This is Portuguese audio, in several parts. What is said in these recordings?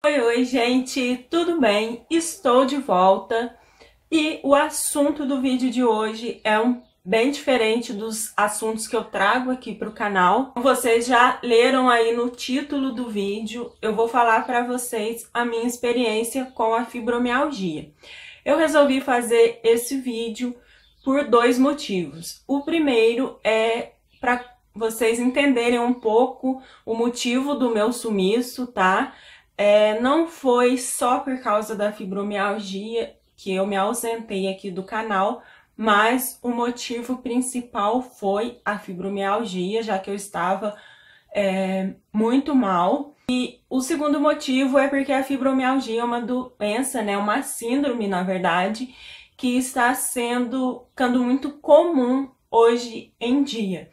Oi, gente, tudo bem? Estou de volta e o assunto do vídeo de hoje é bem diferente dos assuntos que eu trago aqui para o canal. Vocês já leram aí no título do vídeo, eu vou falar para vocês a minha experiência com a fibromialgia. Eu resolvi fazer esse vídeo por dois motivos. O primeiro é para vocês entenderem um pouco o motivo do meu sumiço, tá? Não foi só por causa da fibromialgia que eu me ausentei aqui do canal, mas o motivo principal foi a fibromialgia, já que eu estava muito mal. E o segundo motivo é porque a fibromialgia é uma doença, né, uma síndrome, na verdade, que está ficando muito comum hoje em dia.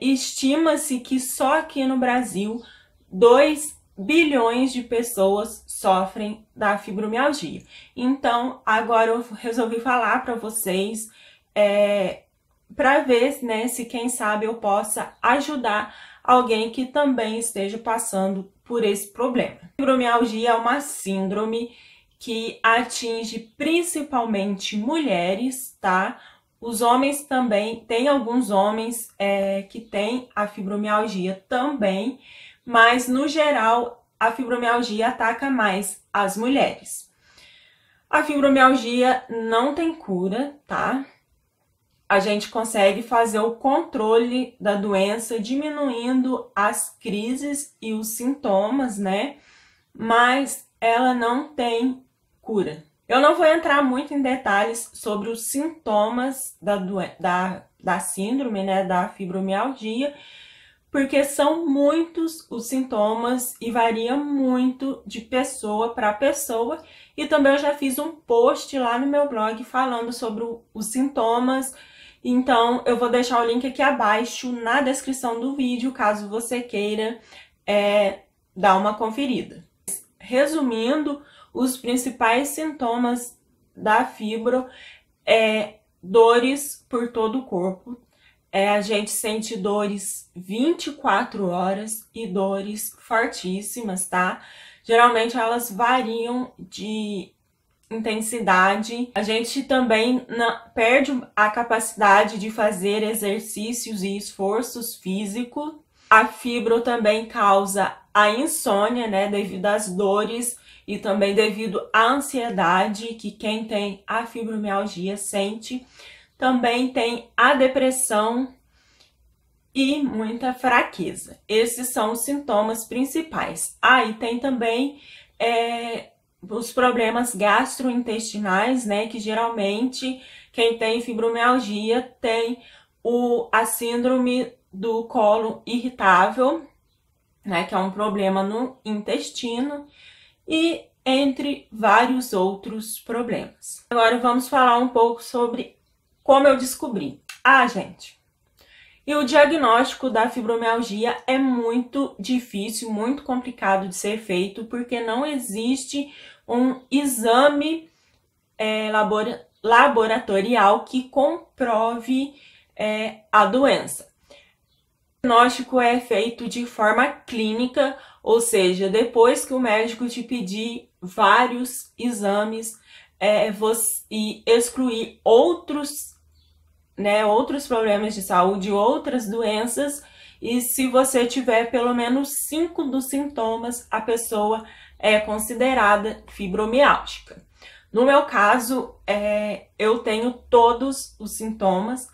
Estima-se que só aqui no Brasil 2 bilhões de pessoas sofrem da fibromialgia. Então, agora eu resolvi falar para vocês para ver, né, se quem sabe eu possa ajudar alguém que também esteja passando por esse problema. A fibromialgia é uma síndrome que atinge principalmente mulheres, tá? Os homens também, tem alguns homens que têm a fibromialgia também, mas no geral a fibromialgia ataca mais as mulheres. A fibromialgia não tem cura, tá? A gente consegue fazer o controle da doença diminuindo as crises e os sintomas, né? Mas ela não tem cura. Eu não vou entrar muito em detalhes sobre os sintomas da síndrome, né, da fibromialgia, porque são muitos os sintomas e varia muito de pessoa para pessoa. E também eu já fiz um post lá no meu blog falando sobre os sintomas. Então eu vou deixar o link aqui abaixo na descrição do vídeo, caso você queira dar uma conferida. Resumindo, os principais sintomas da fibro dores por todo o corpo. A gente sente dores 24 horas e dores fortíssimas, tá? Geralmente elas variam de intensidade. A gente também perde a capacidade de fazer exercícios e esforços físicos. A fibro também causa a insônia, né, devido às dores e também devido à ansiedade que quem tem a fibromialgia sente. Também tem a depressão e muita fraqueza. Esses são os sintomas principais. E tem também os problemas gastrointestinais, né? Que geralmente quem tem fibromialgia tem a síndrome do colo irritável, né? Que é um problema no intestino, e entre vários outros problemas. Agora vamos falar um pouco sobre como eu descobri. Gente, e o diagnóstico da fibromialgia é muito difícil, muito complicado de ser feito, porque não existe um exame laboratorial que comprove a doença. O diagnóstico é feito de forma clínica, ou seja, depois que o médico te pedir vários exames e excluir outros problemas de saúde, outras doenças, e se você tiver pelo menos 5 dos sintomas, a pessoa é considerada fibromialgica. No meu caso, eu tenho todos os sintomas.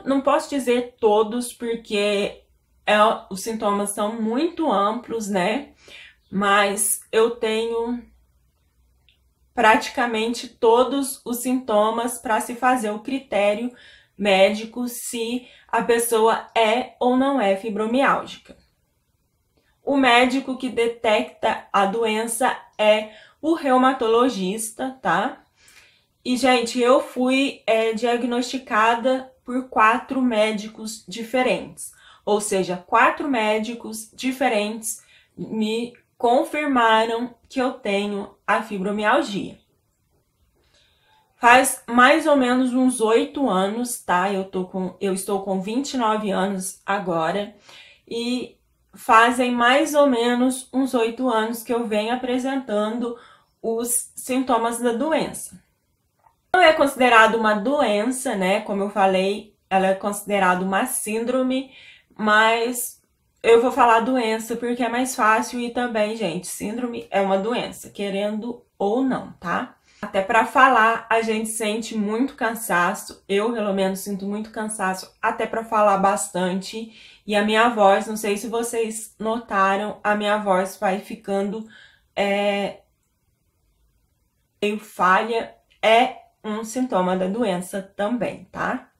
Não posso dizer todos, porque os sintomas são muito amplos, né? Mas eu tenho praticamente todos os sintomas para se fazer o critério médico se a pessoa é ou não é fibromialgica. O médico que detecta a doença é o reumatologista, tá? E, gente, eu fui diagnosticada por 4 médicos diferentes. Ou seja, 4 médicos diferentes me confirmaram que eu tenho a fibromialgia. Faz mais ou menos uns 8 anos, tá? Eu estou com 29 anos agora, e fazem mais ou menos uns 8 anos que eu venho apresentando os sintomas da doença. Não é considerado uma doença, né? Como eu falei, ela é considerada uma síndrome, mas eu vou falar doença porque é mais fácil e também, gente, síndrome é uma doença, querendo ou não, tá? Até para falar, a gente sente muito cansaço, eu pelo menos sinto muito cansaço até para falar bastante. E a minha voz, não sei se vocês notaram, a minha voz vai ficando meio falha, é um sintoma da doença também, tá?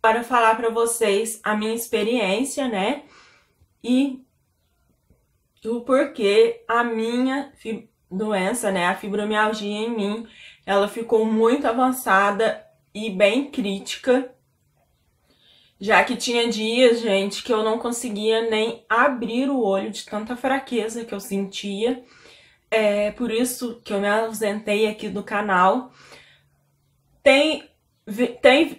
Para falar para vocês a minha experiência, né? E o porquê a minha doença, né, a fibromialgia em mim, ela ficou muito avançada e bem crítica, já que tinha dias, gente, que eu não conseguia nem abrir o olho de tanta fraqueza que eu sentia. É por isso que eu me ausentei aqui do canal.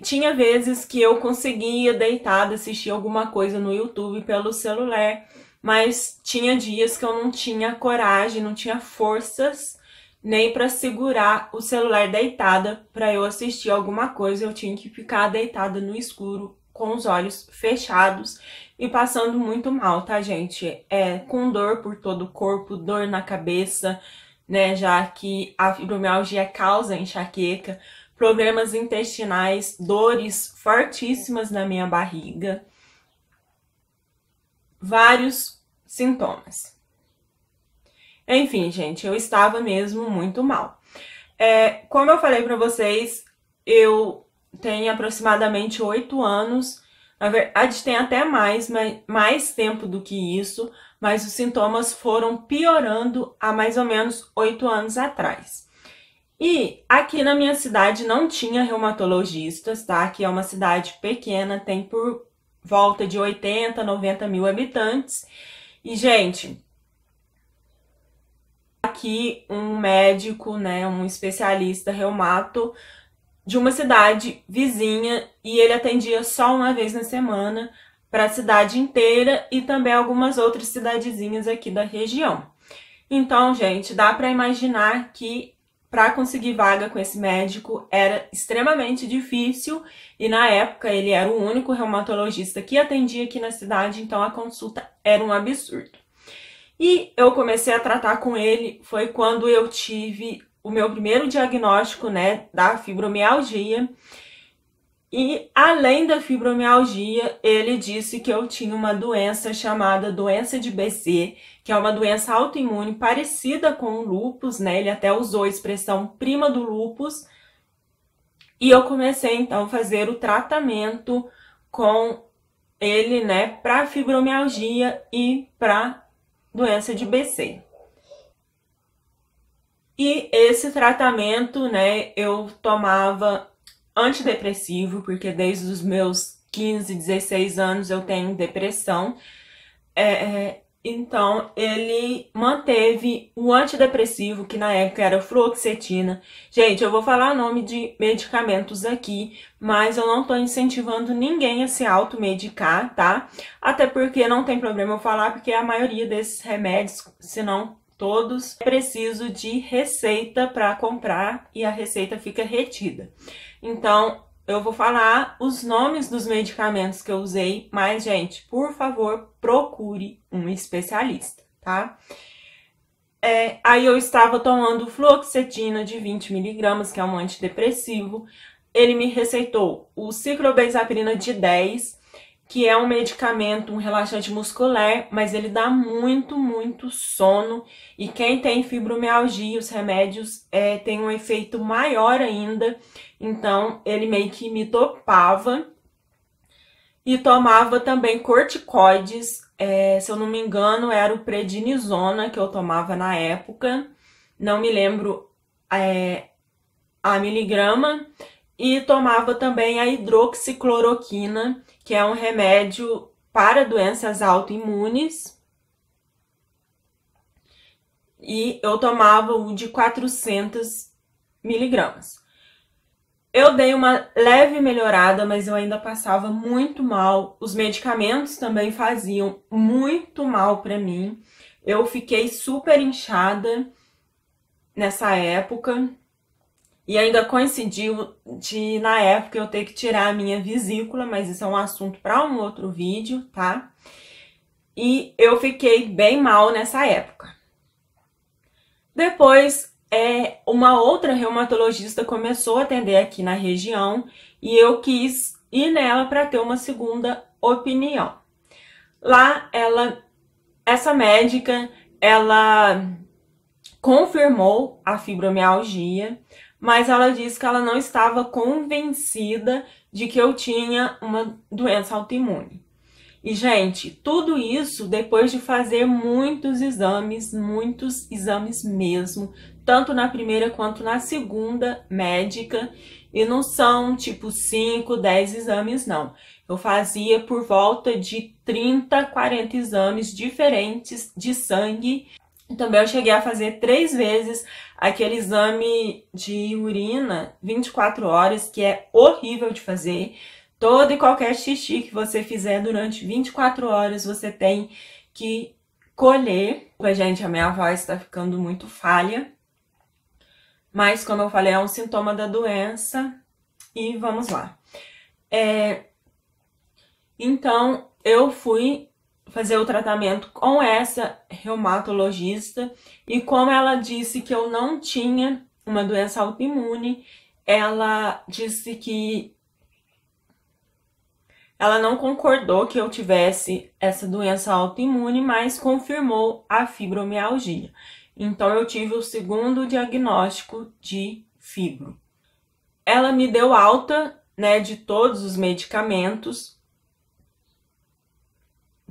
Tinha vezes que eu conseguia deitada assistir alguma coisa no YouTube pelo celular, mas tinha dias que eu não tinha coragem, não tinha forças nem para segurar o celular deitada para eu assistir alguma coisa. Eu tinha que ficar deitada no escuro com os olhos fechados e passando muito mal, tá, gente? Com dor por todo o corpo, dor na cabeça, né, já que a fibromialgia causa enxaqueca, problemas intestinais, dores fortíssimas na minha barriga, vários sintomas. Enfim, gente, eu estava mesmo muito mal. Como eu falei para vocês, eu tenho aproximadamente 8 anos, na verdade tem até mais tempo do que isso, mas os sintomas foram piorando há mais ou menos 8 anos atrás. E aqui na minha cidade não tinha reumatologistas, tá? Aqui é uma cidade pequena, tem por volta de 80, 90 mil habitantes. E, gente, aqui um médico, né, um especialista reumato de uma cidade vizinha, e ele atendia só uma vez na semana para a cidade inteira e também algumas outras cidadezinhas aqui da região. Então, gente, dá para imaginar que para conseguir vaga com esse médico era extremamente difícil, e na época ele era o único reumatologista que atendia aqui na cidade, então a consulta era um absurdo. E eu comecei a tratar com ele, foi quando eu tive o meu primeiro diagnóstico, né, da fibromialgia. E além da fibromialgia, ele disse que eu tinha uma doença chamada doença de BC, que é uma doença autoimune parecida com o lúpus, né? Ele até usou a expressão prima do lúpus. E eu comecei então a fazer o tratamento com ele, né, para fibromialgia e para doença de BC. E esse tratamento, né, eu tomava antidepressivo, porque desde os meus 15, 16 anos eu tenho depressão. Então, ele manteve o antidepressivo, que na época era fluoxetina. Gente, eu vou falar o nome de medicamentos aqui, mas eu não tô incentivando ninguém a se automedicar, tá? Até porque não tem problema eu falar, porque a maioria desses remédios, se não todos, é preciso de receita para comprar e a receita fica retida. Então, eu vou falar os nomes dos medicamentos que eu usei, mas, gente, por favor, procure um especialista, tá? Aí eu estava tomando fluoxetina de 20 mg, que é um antidepressivo. Ele me receitou o ciclobenzaprina de 10, que é um medicamento, um relaxante muscular, mas ele dá muito, muito sono. E quem tem fibromialgia, os remédios têm um efeito maior ainda. Então, ele meio que me dopava. E tomava também corticoides, se eu não me engano, era o prednisona que eu tomava na época. Não me lembro a miligrama. E tomava também a hidroxicloroquina, que é um remédio para doenças autoimunes. E eu tomava o de 400 miligramas. Eu dei uma leve melhorada, mas eu ainda passava muito mal. Os medicamentos também faziam muito mal para mim. Eu fiquei super inchada nessa época. E ainda coincidiu de, na época, eu ter que tirar a minha vesícula, mas isso é um assunto para um outro vídeo, tá? E eu fiquei bem mal nessa época. Depois, uma outra reumatologista começou a atender aqui na região e eu quis ir nela para ter uma segunda opinião. Lá, essa médica, ela confirmou a fibromialgia, mas ela disse que ela não estava convencida de que eu tinha uma doença autoimune. E, gente, tudo isso depois de fazer muitos exames mesmo, tanto na primeira quanto na segunda médica, e não são tipo 5, 10 exames, não. Eu fazia por volta de 30, 40 exames diferentes de sangue. Também eu cheguei a fazer 3 vezes aquele exame de urina 24 horas, que é horrível de fazer. Todo e qualquer xixi que você fizer durante 24 horas, você tem que colher. Gente, a minha voz está ficando muito falha. Mas, como eu falei, é um sintoma da doença. E vamos lá. Então, eu fui fazer o tratamento com essa reumatologista. E como ela disse que eu não tinha uma doença autoimune, ela disse que ela não concordou que eu tivesse essa doença autoimune, mas confirmou a fibromialgia. Então, eu tive o segundo diagnóstico de fibro. Ela me deu alta, né, de todos os medicamentos.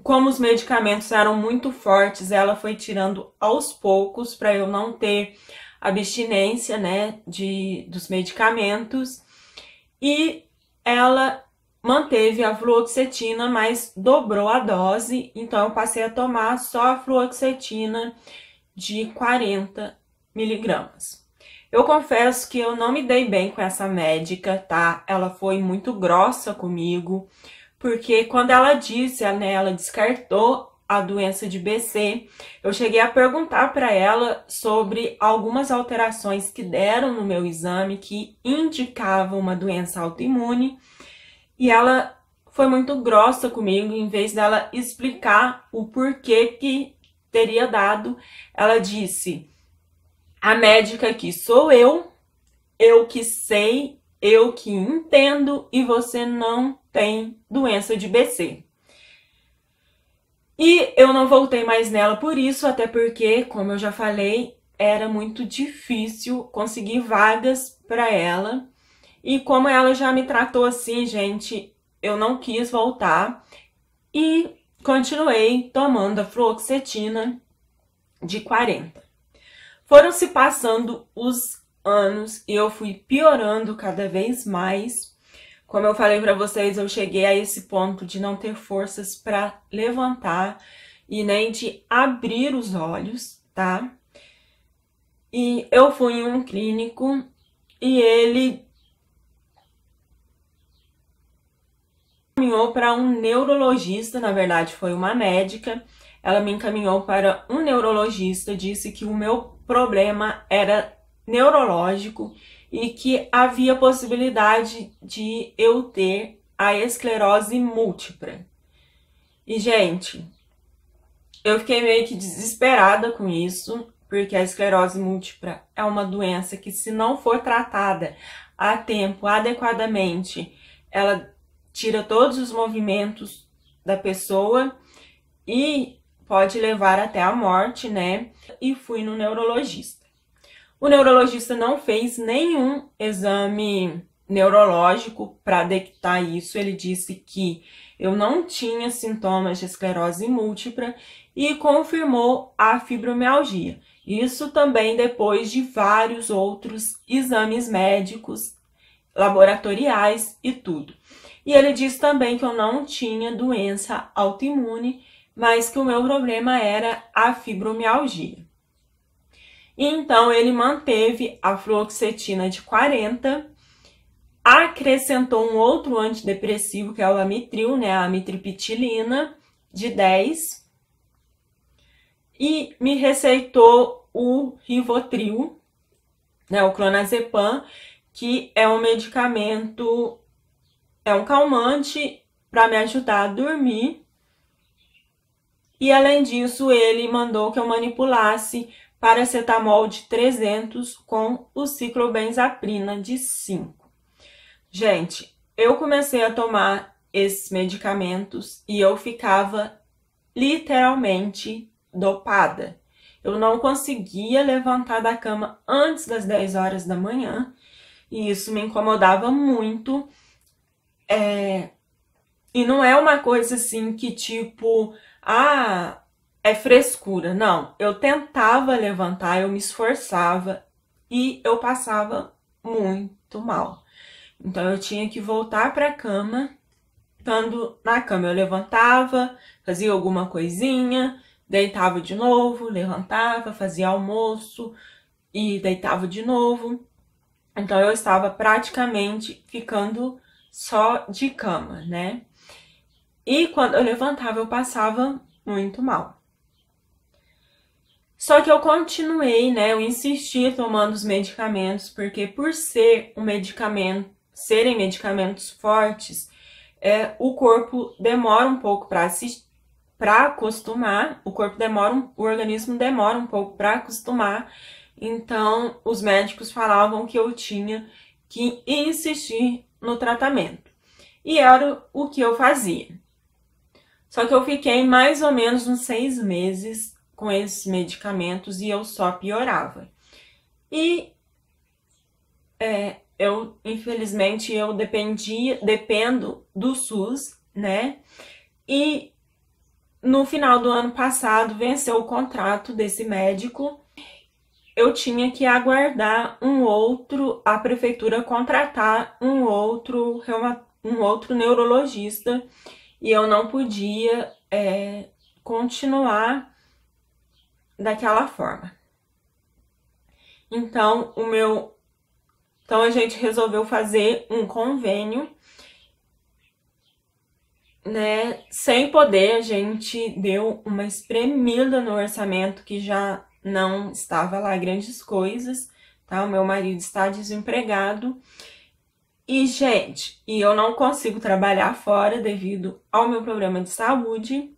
Como os medicamentos eram muito fortes, ela foi tirando aos poucos para eu não ter abstinência, né, dos medicamentos. E ela manteve a fluoxetina, mas dobrou a dose, então eu passei a tomar só a fluoxetina de 40 miligramas. Eu confesso que eu não me dei bem com essa médica, tá? Ela foi muito grossa comigo, porque quando ela disse, né, ela descartou a doença de BC, eu cheguei a perguntar para ela sobre algumas alterações que deram no meu exame que indicavam uma doença autoimune. E ela foi muito grossa comigo, em vez dela explicar o porquê que teria dado, ela disse: a médica aqui sou eu que sei, eu que entendo, e você não tem doença de BC. E eu não voltei mais nela por isso, até porque, como eu já falei, era muito difícil conseguir vagas para ela. E como ela já me tratou assim, gente, eu não quis voltar e continuei tomando a fluoxetina de 40. Foram se passando os anos e eu fui piorando cada vez mais. Como eu falei para vocês, eu cheguei a esse ponto de não ter forças para levantar e nem de abrir os olhos, tá? E eu fui em um clínico e ele encaminhou para um neurologista, na verdade foi uma médica. Ela me encaminhou para um neurologista, disse que o meu problema era neurológico e que havia possibilidade de eu ter a esclerose múltipla. E, gente, eu fiquei meio que desesperada com isso, porque a esclerose múltipla é uma doença que, se não for tratada a tempo, adequadamente, ela tira todos os movimentos da pessoa e pode levar até a morte, né? E fui no neurologista. O neurologista não fez nenhum exame neurológico para detectar isso. Ele disse que eu não tinha sintomas de esclerose múltipla e confirmou a fibromialgia. Isso também depois de vários outros exames médicos, laboratoriais e tudo. E ele disse também que eu não tinha doença autoimune, mas que o meu problema era a fibromialgia. E então ele manteve a fluoxetina de 40 acrescentou um outro antidepressivo, que é o Amitril, né, a amitriptilina, de 10, e me receitou o Rivotril, né, o clonazepam, que é um medicamento, é um calmante para me ajudar a dormir. E além disso, ele mandou que eu manipulasse paracetamol de 300 com o ciclobenzaprina de 5. Gente, eu comecei a tomar esses medicamentos e eu ficava literalmente dopada. Eu não conseguia levantar da cama antes das 10 horas da manhã e isso me incomodava muito. E não é uma coisa assim que tipo, é frescura. Não, eu tentava levantar, eu me esforçava e eu passava muito mal. Então eu tinha que voltar para a cama. Estando na cama eu levantava, fazia alguma coisinha, deitava de novo, levantava, fazia almoço e deitava de novo. Então eu estava praticamente ficando só de cama, né? E quando eu levantava eu passava muito mal. Só que eu continuei, né? Eu insisti tomando os medicamentos, porque por ser serem medicamentos fortes, o corpo demora um pouco para acostumar, o organismo demora um pouco para acostumar. Então, os médicos falavam que eu tinha que insistir no tratamento. E era o que eu fazia. Só que eu fiquei mais ou menos uns 6 meses com esses medicamentos e eu só piorava. E infelizmente, eu dependo do SUS, né? E no final do ano passado, venceu o contrato desse médico. Eu tinha que aguardar a prefeitura contratar um outro neurologista e eu não podia continuar daquela forma. Então, a gente resolveu fazer um convênio, né? Sem poder, a gente deu uma espremida no orçamento que já não estava lá grandes coisas, tá? O meu marido está desempregado. E, gente, eu não consigo trabalhar fora devido ao meu problema de saúde.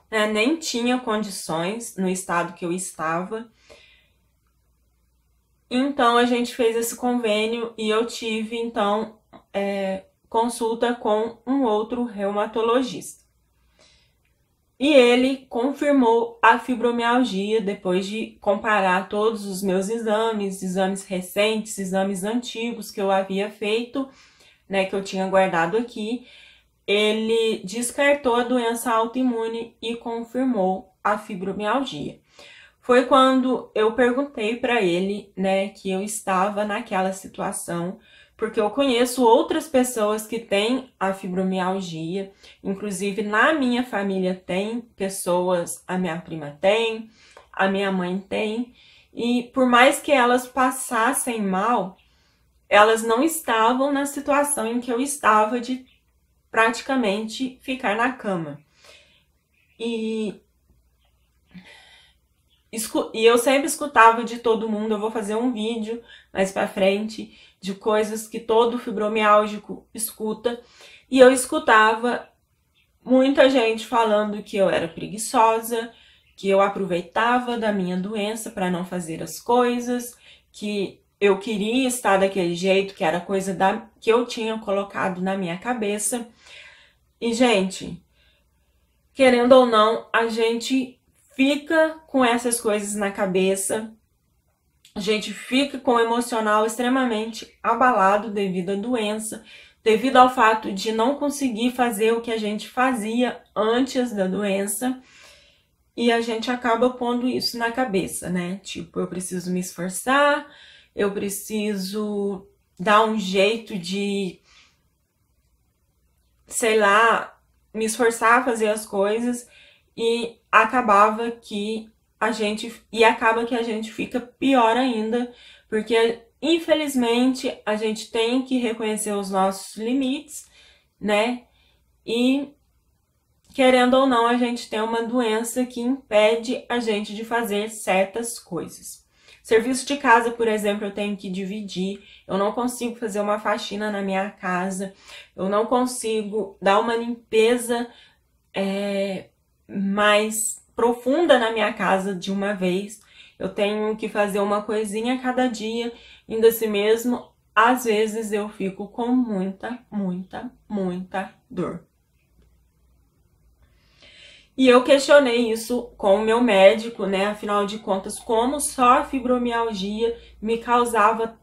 Nem tinha condições no estado que eu estava. Então, a gente fez esse convênio e eu tive, então, consulta com um outro reumatologista. E ele confirmou a fibromialgia depois de comparar todos os meus exames recentes, exames antigos que eu havia feito, né, que eu tinha guardado aqui. Ele descartou a doença autoimune e confirmou a fibromialgia. Foi quando eu perguntei para ele, né, que eu estava naquela situação, porque eu conheço outras pessoas que têm a fibromialgia, inclusive na minha família tem pessoas, a minha prima tem, a minha mãe tem, e por mais que elas passassem mal, elas não estavam na situação em que eu estava de praticamente ficar na cama. E eu sempre escutava de todo mundo, eu vou fazer um vídeo mais pra frente, de coisas que todo fibromialgico escuta. E eu escutava muita gente falando que eu era preguiçosa, que eu aproveitava da minha doença para não fazer as coisas, que eu queria estar daquele jeito, que era coisa que eu tinha colocado na minha cabeça. E, gente, querendo ou não, a gente fica com essas coisas na cabeça, a gente fica com o emocional extremamente abalado devido à doença, devido ao fato de não conseguir fazer o que a gente fazia antes da doença, e a gente acaba pondo isso na cabeça, né? Tipo, eu preciso me esforçar, eu preciso dar um jeito de, sei lá, me esforçar a fazer as coisas. E acabava que e acaba que a gente fica pior ainda, porque infelizmente a gente tem que reconhecer os nossos limites, né? E querendo ou não, a gente tem uma doença que impede a gente de fazer certas coisas. Serviço de casa, por exemplo, eu tenho que dividir, eu não consigo fazer uma faxina na minha casa, eu não consigo dar uma limpeza mais profunda na minha casa de uma vez. Eu tenho que fazer uma coisinha a cada dia, ainda assim mesmo, às vezes eu fico com muita dor. E eu questionei isso com o meu médico, né? Afinal de contas, como só a fibromialgia me causava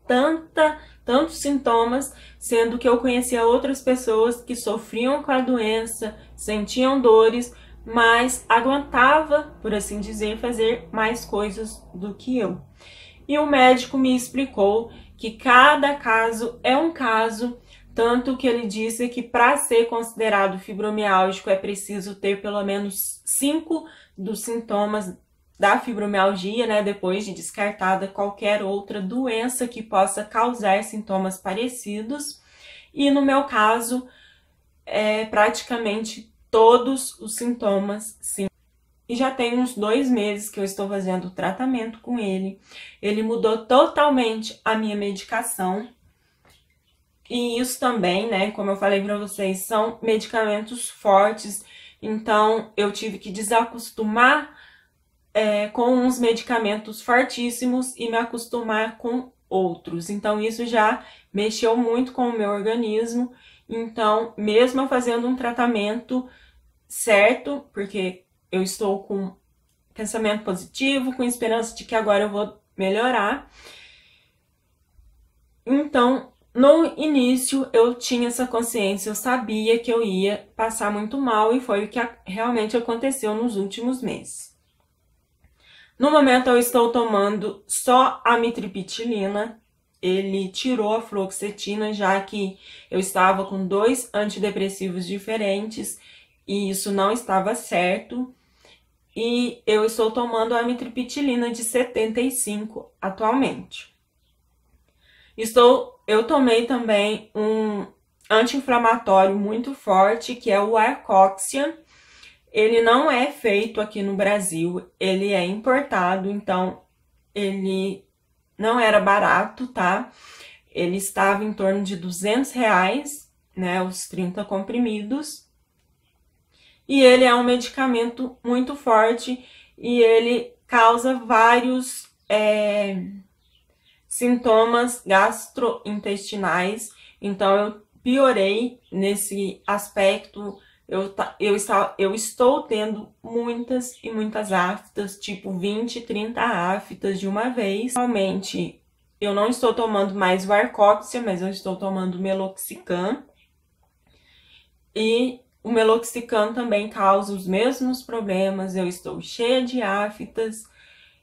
tantos sintomas, sendo que eu conhecia outras pessoas que sofriam com a doença, sentiam dores, mas aguentava, por assim dizer, fazer mais coisas do que eu. E o médico me explicou que cada caso é um caso, tanto que ele disse que para ser considerado fibromialgico é preciso ter pelo menos 5 dos sintomas da fibromialgia, né, depois de descartada qualquer outra doença que possa causar sintomas parecidos. E no meu caso, praticamente todos os sintomas, sim. E já tem uns 2 meses que eu estou fazendo tratamento com ele. Ele mudou totalmente a minha medicação. E isso também, né, como eu falei para vocês, são medicamentos fortes. Então, eu tive que desacostumar com uns medicamentos fortíssimos e me acostumar com outros. Então, isso já mexeu muito com o meu organismo. Então, mesmo eu fazendo um tratamento certo, porque eu estou com pensamento positivo, com esperança de que agora eu vou melhorar. Então, no início eu tinha essa consciência, eu sabia que eu ia passar muito mal e foi o que realmente aconteceu nos últimos meses. No momento eu estou tomando só amitriptilina, ele tirou a fluoxetina, já que eu estava com 2 antidepressivos diferentes e isso não estava certo. E eu estou tomando a amitriptilina de 75 atualmente. Eu tomei também um anti-inflamatório muito forte, que é o Arcoxia. Ele não é feito aqui no Brasil, ele é importado, então ele não era barato, tá? Ele estava em torno de R$200, né, os 30 comprimidos. E ele é um medicamento muito forte e ele causa vários sintomas gastrointestinais. Então, eu piorei nesse aspecto. Eu estou tendo muitas e muitas aftas, tipo 20, 30 aftas de uma vez. Realmente, eu não estou tomando mais o Arcoxia, mas eu estou tomando Meloxicam. E o Meloxicam também causa os mesmos problemas. Eu estou cheia de aftas,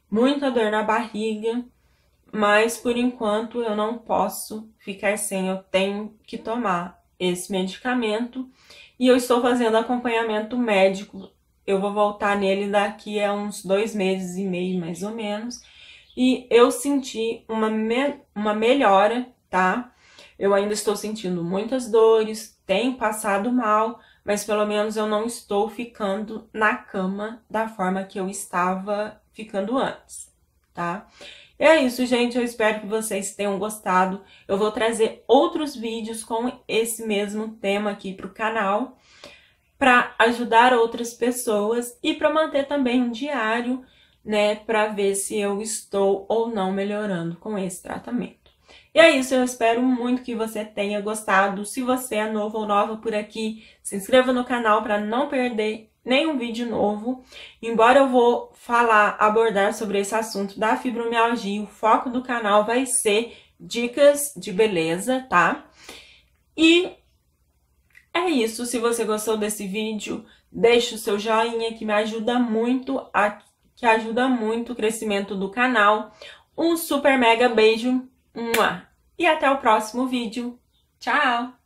muita dor na barriga. Mas, por enquanto, eu não posso ficar sem, eu tenho que tomar esse medicamento. E eu estou fazendo acompanhamento médico, eu vou voltar nele daqui a uns 2 meses e meio, mais ou menos. E eu senti uma melhora, tá? Eu ainda estou sentindo muitas dores, tenho passado mal, mas pelo menos eu não estou ficando na cama da forma que eu estava ficando antes, tá? É isso, gente, eu espero que vocês tenham gostado. Eu vou trazer outros vídeos com esse mesmo tema aqui para o canal, para ajudar outras pessoas e para manter também um diário, né, para ver se eu estou ou não melhorando com esse tratamento. E é isso, eu espero muito que você tenha gostado. Se você é novo ou nova por aqui, se inscreva no canal para não perder nenhum vídeo novo. Embora eu vou abordar sobre esse assunto da fibromialgia, o foco do canal vai ser dicas de beleza, tá? E é isso, se você gostou desse vídeo, deixa o seu joinha que me ajuda muito, o crescimento do canal. Um super mega beijo, e até o próximo vídeo. Tchau!